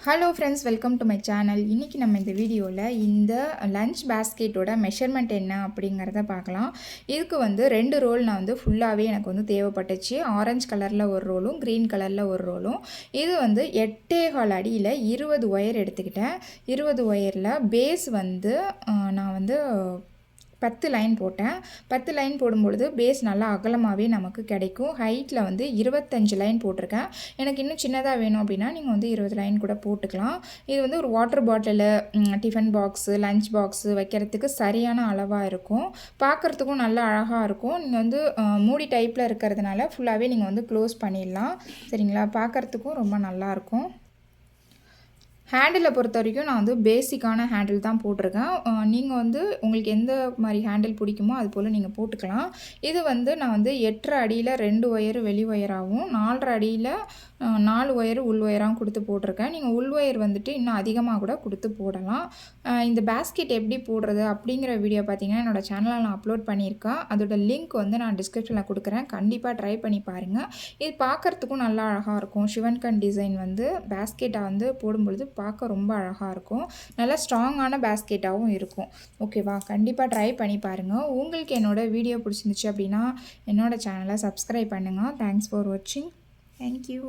Hello friends, welcome to my channel. இன்றைக்கி நம்ம இந்த வீடியோவில் இந்த லஞ்ச் பேஸ்கெட்டோட மெஷர்மெண்ட் என்ன அப்படிங்கிறத பார்க்கலாம். இதுக்கு வந்து 2 ரோல் நான் வந்து ஃபுல்லாகவே எனக்கு வந்து தேவைப்பட்டுச்சு. ஆரஞ்சு கலரில் ஒரு ரோலும் க்ரீன் கலரில் ஒரு ரோலும். இது வந்து 8.25 அடியில் 20 ஒயர் எடுத்துக்கிட்டேன். 20 ஒயரில் பேஸ் வந்து நான் வந்து 10 லைன் போட்டேன். 10 லைன் போடும்பொழுது பேஸ் நல்லா அகலமாகவே நமக்கு கிடைக்கும். ஹைட்டில் வந்து 25 லைன் போட்டிருக்கேன். எனக்கு இன்னும் சின்னதாக வேணும் அப்படின்னா நீங்கள் வந்து 20 லைன் கூட போட்டுக்கலாம். இது வந்து ஒரு water bottle, tiffin box, lunch box வைக்கிறதுக்கு சரியான அளவாக இருக்கும். பார்க்குறதுக்கும் நல்லா அழகாக இருக்கும். நீங்கள் வந்து மூடி டைப்பில் இருக்கிறதுனால ஃபுல்லாகவே நீங்கள் வந்து க்ளோஸ் பண்ணிடலாம். சரிங்களா? பார்க்குறதுக்கும் ரொம்ப நல்லாயிருக்கும். ஹேண்டிலை பொறுத்த வரைக்கும் நான் வந்து பேசிக்கான ஹேண்டில் தான் போட்டிருக்கேன். நீங்கள் வந்து உங்களுக்கு எந்த மாதிரி ஹேண்டில் பிடிக்குமோ அது போல் நீங்கள் போட்டுக்கலாம். இது வந்து நான் வந்து 8.5 அடியில் 2 ஒயரு வெளி ஒயராகவும் 4.5 அடியில் 4 ஒயரு உள் ஒயராகவும் கொடுத்து போட்டிருக்கேன். நீங்கள் உள் ஒயர் வந்துட்டு இன்னும் அதிகமாக கூட கொடுத்து போடலாம். இந்த பேஸ்கெட் எப்படி போடுறது அப்படிங்கிற வீடியோ பார்த்தீங்கன்னா என்னோடய சேனலில் நான் அப்லோட் பண்ணியிருக்கேன். அதோட லிங்க் வந்து நான் டிஸ்கிரிப்ஷனில் கொடுக்குறேன். கண்டிப்பாக ட்ரை பண்ணி பாருங்கள். இது பார்க்குறதுக்கும் நல்லா அழகாக இருக்கும். சிவன்கண் டிசைன் வந்து பேஸ்கெட்டை வந்து போடும்பொழுது பார்க்க ரொம்ப அழகாக இருக்கும். நல்லா ஸ்ட்ராங்கான பேஸ்கெட்டாகவும் இருக்கும். ஓகேவா? கண்டிப்பாக ட்ரை பண்ணி பாருங்கள். உங்களுக்கு என்னோடய வீடியோ பிடிச்சிருந்துச்சு அப்படின்னா என்னோடய சேனலை சப்ஸ்கிரைப் பண்ணுங்கள். தேங்க்ஸ் ஃபார் வாட்சிங். தேங்க்யூ.